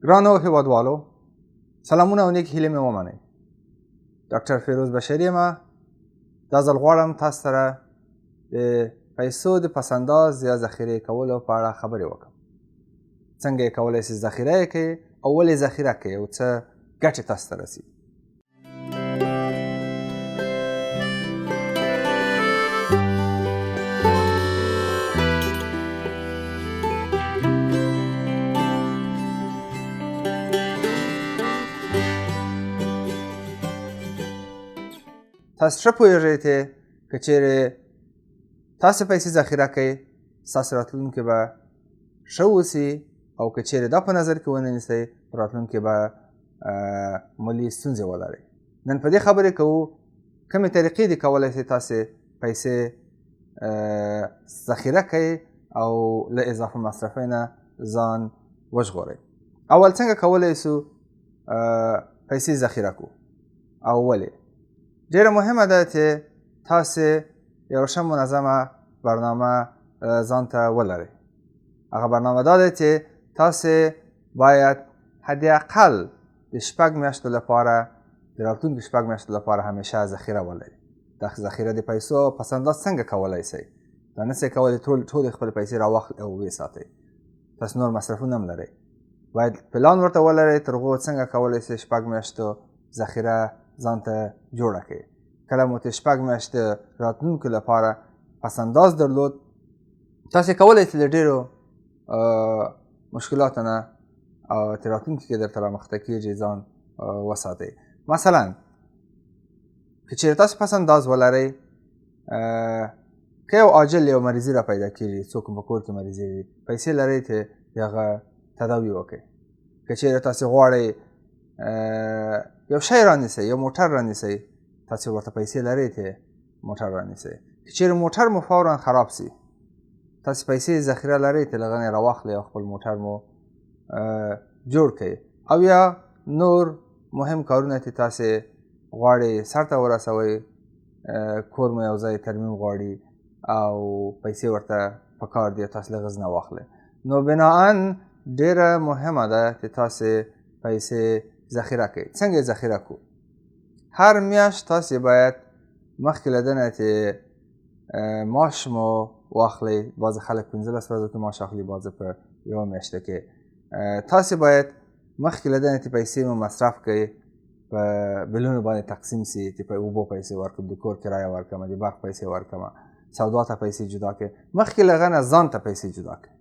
ګرانو هیوادوالو، سلامونه او نیک هیلې مې ومنئ. ډاکټر فیروز بشري یم. دا ځل غواړم تاسو سره د پیسو د پس انداز یا ذخیره کولو په اړه خبرې وکړم. څنګه یې کولی شئ ذخیره یې کړئ او ولې ذخیره کړئ او څه ګټې تاسو ته رسي. تاسو ښه پوهېږئ چې که چیرې تاسو پیسې ذخیره کړئ، ستاسو راتلونکی به ښه اوسي، او که چیرې دا په نظر کې ونه نیسئ، راتلونکی به مالي ستونزې ولرئ. نن په دې خبرې کوو کومې طریقې دي کولی شئ تاسې پیسې ذخیره کړئ او له اضافه مصرفۍ نه ځان وژغورئ. اول څنګه کولی شو پیسې ذخیره کړو او ولې؟ ډېره مهمه ده چې تاسې یو ښه منظمه برنامه ځان ته ولرئ. هغه برنامه دا ده چې تاسې باید حداقل د 6 میاشتو لپاره، د راتلونکي 6 میاشتو لپاره همیشه ذخیره ولرئ. دا ذخیره د پیسو پس انداز څنګه کولی شئ؟ دا نه شئ کولی ټولې خپلې پیسې راواخلئ او ویې ساتئ. تاسو نور مصرفونه هم لرئ. باید پلان ورته ولرئ تر هغو څنګه کولی شئ 6 میاشتو ذخیره ځان ته جوړه کړئ. کله مو د 6 میاشتې راتلونکو لپاره پس انداز درلود، تاسې کولی شئ له ډېرو مشکلاتو نه او چې راتلونکي کې درته رامخته کېږي ځان وساتئ. مثلا که چېرې تاسو پس انداز ولرئ، که یو عاجل یو مریضي را پیدا کېږي، څوک په کور کې مریضي وي، پیسې لرئ چې د هغه تداوي وکړئ. که چېرې تاسې غواړئ یو شی رانیسئ، یو موټر رانیسئ، تاسې ورته پیسې لرئ چې موټر رانیسئ. که چېرې موټر مو فوراً خراب سي، تاسې پیسې ذخیره لرئ چې له هغه نه راواخلئ او خپل موټر مو جوړ کړئ. او یا نور مهم کارونه چې تاسې غواړئ سرته ورسوئ، کور مو یو ځای ترمیم غواړي او پیسې ورته پکار دي، تاسې له هغه نه واخلئ. نو بناً ډېره مهمه ده چې تاسې پیسې ذخیره کړئ. څنګه یې ذخیره کړو؟ هر میاشت تاسې باید مخکې له دې نه چې معاش مو واخلئ، بعضې خلک 15 ورځو کې معاش اخلي، بعضې په یوه میاشته کې. تاسې باید مخکې له دې نه چې پیسې مو مصرف کړئ، په بلونو باندې تقسیم سي، چې په اوبو پیسې ورکړم، د کور کرایه ورکړم، د برق پیسې ورکړم، سودا ته پیسې جدا کړئ. مخکې له هغه نه ځان ته پیسې جدا کړئ.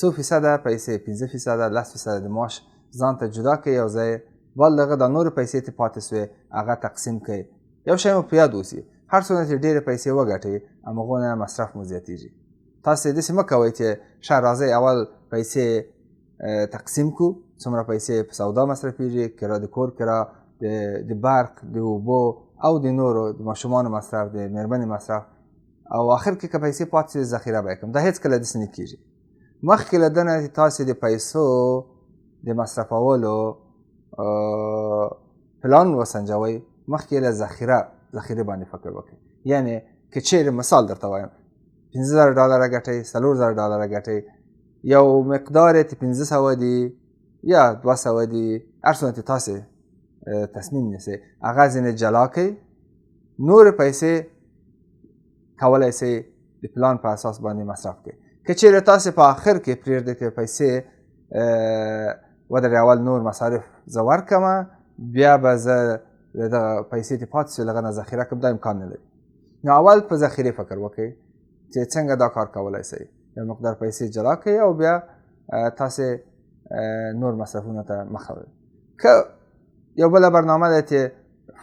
100% پیسې، 15%، 10% د معاش ځان ته جدا کړئ یو ځای. بل دغه د نورو پیسې چې پاتې سوې هغه تقسیم کړئ. یو شی مو په یاد اوسي، هر څومره چې ډېرې پیسې وګټئ هماغونه مصرف مو زیاتېږي. تاسې داسې مه کوئ چې ښه راځئ اول پیسې تقسیم کړو، څومره پیسې په سودا مصرفېږي، د کور کرا، د برق، د اوبو او د نورو د ماشومانو مصرف، د مېرمنې مصرف، او آخر کې که پیسې پاتې سوې ذخیره به یې کړم. دا هېڅکله داسې نه کېږي. مخکې له دې نه چې تاسې د پیسو د مصرفولو پلان وسنجوئ، مخکې له ذخیرې باندې فکر وکړئ. یعنې که چیرې مثال درته وایم $15,000 ګټئ، $4,000 ګټئ، یو مقدار یې چې 500 دي یا 200 دي، هر څومره چې تاسې تصمیم نیسئ هغه ځینې جلا کړئ. نورې پیسې کولی شئ د پلان په اساس باندې مصرف کړئ. که چیرې تاسې په آخر کې پرېږدئ چې پیسې ودرې اول نور مصارف زه ورکړم، بیا به زه دغه پیسې چې پاتې سوې له هغه نه ذخیره کړم، دا امکان نه لري. نو اول په ذخیرې فکر وکړئ چې څنګه دا کار کولی شئ. یو مقدار پیسې جلا کړئ او بیا تاسې نور مصرفونو ته مخه وړئ. که یو بله برنامه ده چې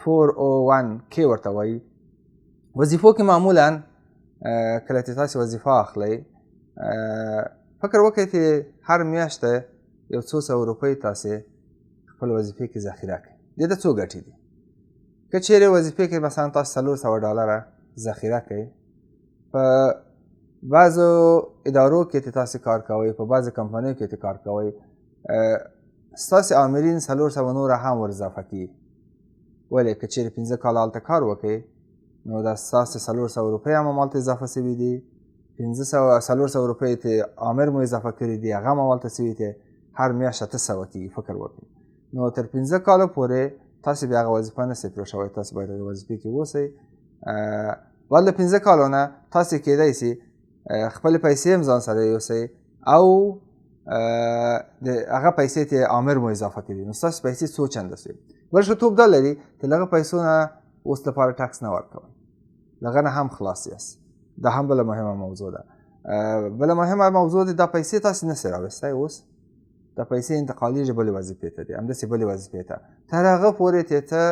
401k ورته وایي. وظیفو کې معمولا کله چې تاسې وظیفه اخلئ، فکر وکړئ چې هر میاشته یو 200 روپۍ تاسې خپل وظیفې کې ذخیره کړئ. دې ته څو ګټې دي؟ که چیرې وظیفې کې مثلا تاسو $400 ذخیره کړئ، په بعضو ادارو کې چې تاسې کار کوئ، په بعضو کمپنیو کې چې کار کوئ، ستاسې آمرین 400 نور هم ور اضافه کېږي. ولې؟ که چیرې 15 کاله هلته کار وکړئ، نو دا ستاسې 400 روپۍ هم همالته اضافه سوي دي. 400 روپۍ چې آمر مو اضافه کړي دي هغه هم همالته سوي دي. هر میاشت 800 کېږي فکر وکړئ. نو تر 15 کالو پورې تاسو بیا هغه وظیفه نسئ پرېښودی، تاسو باید هغې وظیفې کې اوسئ. بعد له 15 کالو نه تاسو کېدای شي خپلې پیسې هم ځان سره یوسئ او د هغه پیسې ته عامر مو اضافه کړي، نو ستاسو پیسې څو چنده شوې. بل ښه توب دا لري چې له هغه پیسو نه اوس لپاره ټکس نه ورکوئ، له هغه نه هم خلاص یاست. دا هم بله مهمه موضوع ده. بله مهمه موضوع ده، دا پیسې تاسو نسئ راوستی، اوس دا پیسې انتقالیږي بلې وظیفې ته دي، همداسې بلې وظیفې ته تر هغه پورې چې ته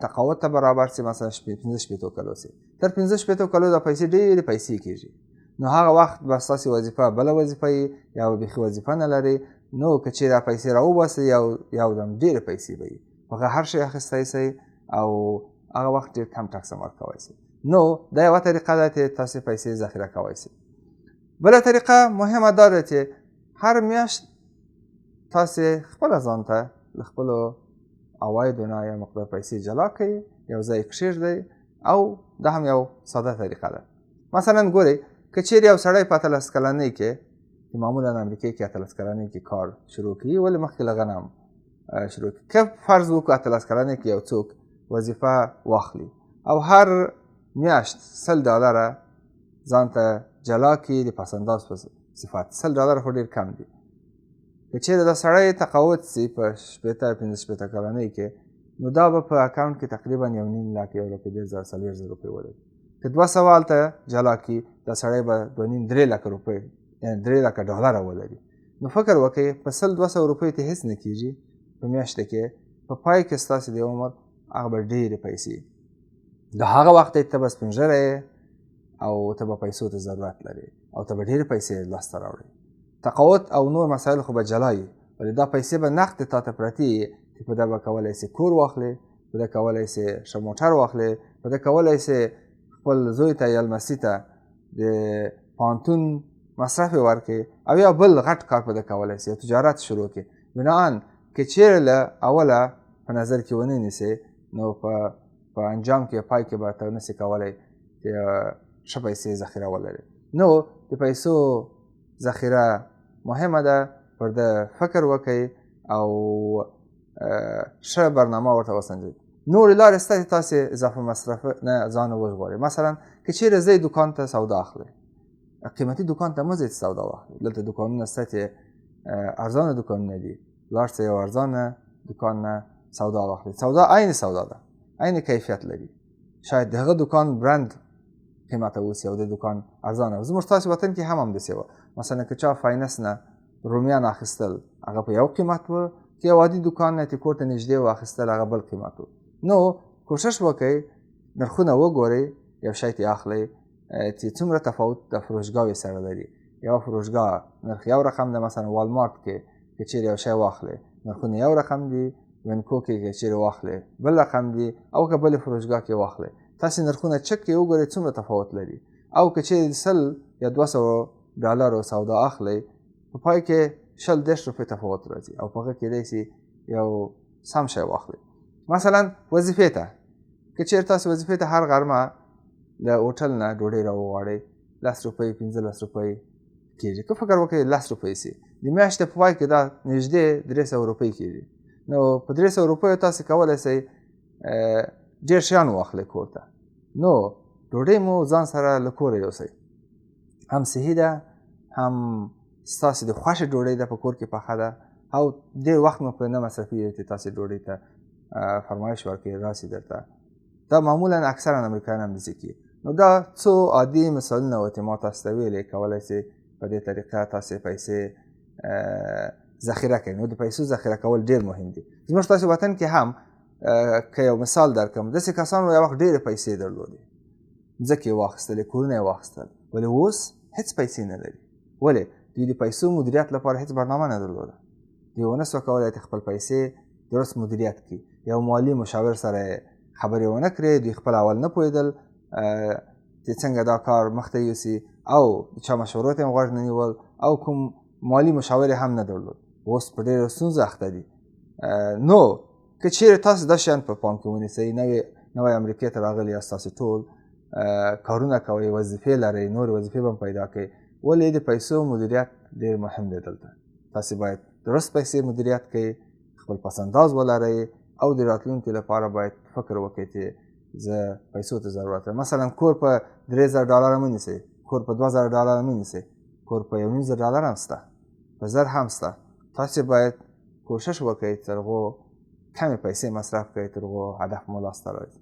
تقاعد ته برابر شي، مثلا 15 کلو شي. تر 15 کلو دا پیسې ډېرې پیسې کېږي. نو هغه وخت به ستاسې وظیفه بله وظیفه وي یا بیخي وظیفه نه لرئ. نو که چېرې پیسې راوباسئ یو دم ډېرې پیسې به وي، هغه هر شی اخیستی شئ او هغه وخت ډېر کم ټکس هم ورکوی شئ. نو دا یوه طریقه ده چې تاسې پیسې ذخیره کوی شئ. بله طریقه مهمه دا ده چې هر میاشت تاسې خپله ځان ته له خپلو عوایدو نه یو مقدار پیسې جلا کړئ، یو ځای کښېږدئ او دا هم یو ساده طریقه ده. مثلا ګورئ که چېرې یو سړی په 18 کلنۍ کې معمولا امریکې کې 18 کلنۍ کې کار شروع کړي، ولې مخکې له هغه نه هم شروع کړي. که فرض وکړو 18 کلنۍ کې یو څوک وظیفه واخلي او هر میاشت $100 ځان ته جلا کړي د پسنداز په صفت، $100 خو ډېر کم دي. که چېرې دا سړی تقاعد شي په 15 کلنۍ کې، نو دا به په اکاونټ کې تقریبا 1.5 لک 1,40,000 روپۍ ولري. که 200 هلته جلا کړي، دا سړی به 2.5-3 لکه روپۍ یعنې $3 ولري. نو فکر وکړئ په 100-200 روپۍ ته هېڅ نه کېږي په میاشته کې، په پای کې ستاسې د عمر هغه به ډېرې پیسې. د هغه وخت ته به سپین ږیری او ته به پیسو ته ضرورت لري او ته به ډېرې پیسې لاسته راوړې. تقاعد او نور مسایل خو به جلا وي، ولې دا پیسې به نقد تا ته پرتې وي چې په ده به کولی سې کور واخلې، په ده کولی سې ښه موټر واخلې، په ده کولی سې خپل زوی ته یا لمسي ته د پوهنتون مصرف یې ورکړې او یا بل غټ کار په ده کولی سې، تجارت شروع کړې. بناان که چېرې له اوله په نظر کې ونه نیسې، نو په انجام کې پای کې به ته نسې کولی چې ښه پیسې ذخیره ولرې. نو د پیسو ذخیره مهمه ده، پر ده فکر وکئ او ښه برنامه ورته وسنجئ. نورې لارې شته چې تاسې اضافه مصرف نه ځان وژغورئ. مثلا که چېرې ځئ دوکان ته سودا اخلئ، قیمتي دوکان ته مه ځئ چې سودا واخلئ. دلته دوکانونه شته چې ارزانه دوکانونه دي، لاړ شئ یو ارزانه دوکان نه سودا واخلئ. سودا عین سودا ده، عین کیفیت لري. شاید د هغه دوکان برند قیمته اوسي او د دوکان ارزانه. زموږ ستاسې وطن کې هم همداسې وه. مثلا که چا فاینس نه رومیان اخیستل، هغه په یو قیمت و، که یو عادي دوکان نه چې کور ته نږدې و اخیستل، هغه بل قیمت و. نو کوشش وکئ نرخونه وګورئ، یو شی ته اخلئ چې څومره تفاوت د فروشګاوې سره لري. یو فروشګاه نرخ یو رقم ده، مثلا والمارت کې که چېرې یو شی واخلئ نرخونه یو رقم دي، وینکو کې که چېرې واخلئ بل رقم دي، او که بلې فروشګاه کې واخلئ تاسې نرخونه چک کړئ وګورئ څومره تفاوت لري. او که چېرې 100 یا $200 سودا اخلئ، په پای کې 20-30 روپۍ تفاوت راځي او په هغه کېدای شي یو سم شی واخلئ. مثلا وظیفې ته که چېرې تاسې وظیفې ته هر غرمه د هوټل نه ډوډۍ راوغواړئ، 10 روپۍ 15 روپۍ کېږي. که فکر وکړئ 10 روپۍ سي، د میاشتې په پای کې دا نږدې 300 روپۍ کېږي. نو په 300 روپیو تاسې کولی شئ ډېر شیان واخلئ کور ته. نو ډوډۍ مو ځان سره له کوره یوسئ، هم صحي ده، هم ستاسې د خوښې ډوډۍ ده، په کور کې پخه ده او ډېر وخت مو پرې نه مصرفېږي چې تاسې ډوډۍ ته فرمایش ورکړئ راسي درته. دا معمولا اکثرا امریکایان همداسې کوي. نو دا څو عادي مثالونه وو چې ما تاسو ته ویلې، کولی شئ په دې طریقه تاسې پیسې ذخیره کړئ. نو د پیسو ذخیره کول ډېر مهم دي. زموږ تاسې وطن کې هم که یو مثال درکړم، داسې کسانو یو وخت ډېرې پیسې درلودې، ځمکې یې واخیستلې، کورونه یې واخیستل، ولې اوس هېڅ پیسې نه لري. ولې؟ دوی د پیسو مدیریت لپاره هېڅ برنامه نه درلوده. دوی ونه سوه کولی چې خپل پیسې درست مدیریت کړي. یو مالي مشاور سره خبرې ونه کړې، دوی خپل اول نه پوهېدل چې څنګه دا کار مخته یوسي، او د چا مشورو ته یې غوږ نه نیول، او کوم مالي مشاور هم نه درلود. اوس په ډېرو ستونزو اخته دي. نو که چېرې تاسو دا شیان په پام کې ونیسئ، نوی امریکې ته راغلي یاست، تاسې ټول کارونه کوئ، وظیفې لرئ، نورې وظیفې به هم پیدا کړئ. ولې د پیسو مدیریت ډېر مهم دی دلته. تاسې باید درست پیسې مدیریت کړئ، خپل پسنداز ولرئ او د راتلونکي لپاره باید فکر وکړئ چې زه پیسو ته ضرورت لرم. مثلا کور په $3000 مه نیسئ، کور په $2000 مه نیسئ، کور په $1500 هم شته، په زر هم شته. تاسې باید کوشش وکړئ تر هغو کمې پیسې مصرف کړئ تر هغو هدف مو لاسته راځي.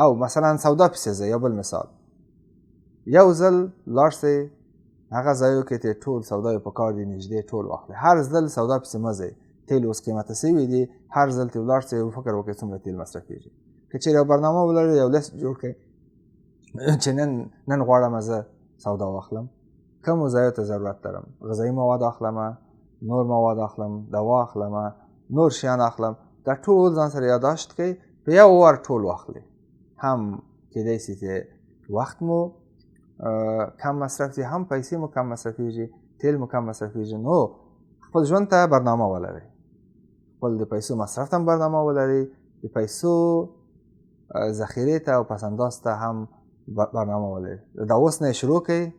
او مثلا سودا پسې ځئ. یو بل مثال، یو ځل لاړ شئ هغه ځایو کې چې ټول سودا یې په کار دي نږدې ټول واخلئ. هر ځل سودا پسې مه ځئ. تیل اوس قیمته سوي دي، هر ځل چې ولاړ شئ فکر وکړئ څومره تیل مصرفېږي. که چېرې یو برنامه ولرئ، یو لیست جوړ کړئ چې نن غواړم زه سودا واخلم، کومو ځایو ته ضرورت لرم، غذایي مواد اخلم، نور مواد اخلم، دوا اخلم، نور شیان اخلم. دا ټول ځان سره یادداشت کړئ، په یو وار ټول واخلئ. هم کېدای شي چې وخت مو کم مصرف شي، هم پیسې مو کم مصرفېږي، تیل مو کم مصرفېږي. نو خپل ژوند ته برنامه ولرئ، خپل د پیسو مصرف ته هم برنامه ولرئ، د پیسو ذخیرې ته او پسنداز ته هم برنامه ولرئ. دا اوس نه شروع کړئ،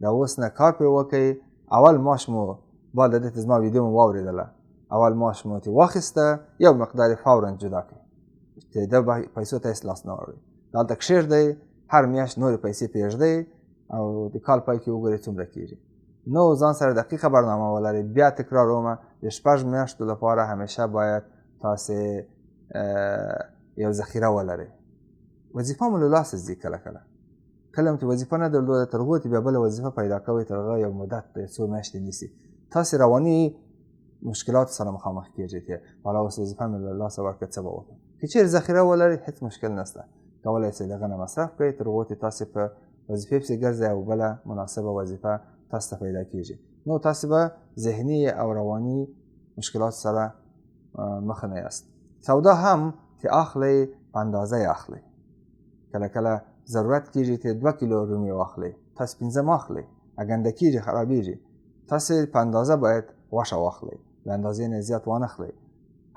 دا اوس نه کار پرې وکړئ. اول معاش مو بعد د دې زما ویډیو مو واورېدله، اول معاش مو ترې واخیسته، یو مقدار یې فوراً جدا کړئ چې د پیسو ته هېڅ لاس نه واړوئ. دلته کښېږدئ، هر میاشت نورې پیسې پرېږدئ او د کال پای کې وګورئ څومره کېږي. نو ځان سره دقیقه برنامه ولرئ. بیا تکرارومه، د 6 میاشتو لپاره همیشه باید تاسې یو ذخیره ولرئ. وظیفه مو له لاسه ځي کله کله هم چې وظیفه نه درلوده تر هغو چې بیا بله وظیفه پیدا کوئ، تر هغه یو مدت د څو میاشتې نیسي. تاسې رواني مشکلاتو سره مخامخ کېږئ چې والا اوس وظیفه مې له لاسه ورکړه، څه به وکړم. که چېرې ذخیره ولرئ هېڅ مشکل نشته، کولی شئ د هغه نه مصرف کړئ تر هغو چې تاسې په وظیفې پسې ګرځئ او بله مناسبه وظیفه تاسو ته پیدا کېږي. نو تاسې به ذهني او رواني مشکلاتو سره مخ نه یاست. سودا هم چې اخلئ په اندازه یې اخلئ. کله کله ضرورت کېږي چې 2 کیلو رومي واخلئ، تاسې 15 مه اخلئ، ګنده کېږي، خرابېږي. تاسې په اندازه باید غوښه واخلئ، له اندازې نه زیات وانه خلئ.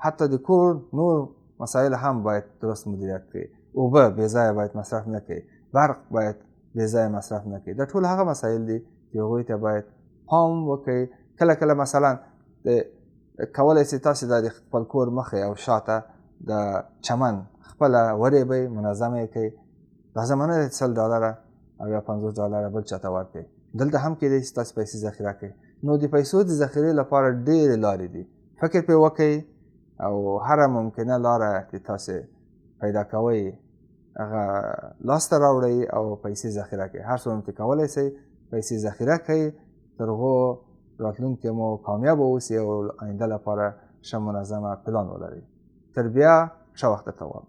حتی د کور نور مسایل هم باید درست مدیریت کړئ. اوبه بې ځایه باید مصرف نه کړئ، برق باید بې ځایه مصرف نه کړئ. دا ټول هغه مسایل دي چې هغوی ته باید پام وکړئ. کله کله مثلا کولی شئ تاسې د خپل کور مخې او شاته د چمن خپله وریبئ، منظمه یې کړئ. لازمه نه ده $100 او یا $50 بل چاته ورکړئ. دلته هم کېدای شي تاسې پیسې ذخیره کړئ. نو د پیسو د ذخیرې لپاره ډېرې لارې دي. فکر پرې وکړئ او هره ممکنه لاره چې تاسې پیدا کوئ هغه لاسته راوړئ او پیسې ذخیره کړئ. هر څومره چې کولی شئ پیسې ذخیره کړئ تر هغو راتلونکي مو کامیابه اوسئ او آینده لپاره ښه منظمه پلان ولرئ. تر بیا ښه وخت درته غواړم.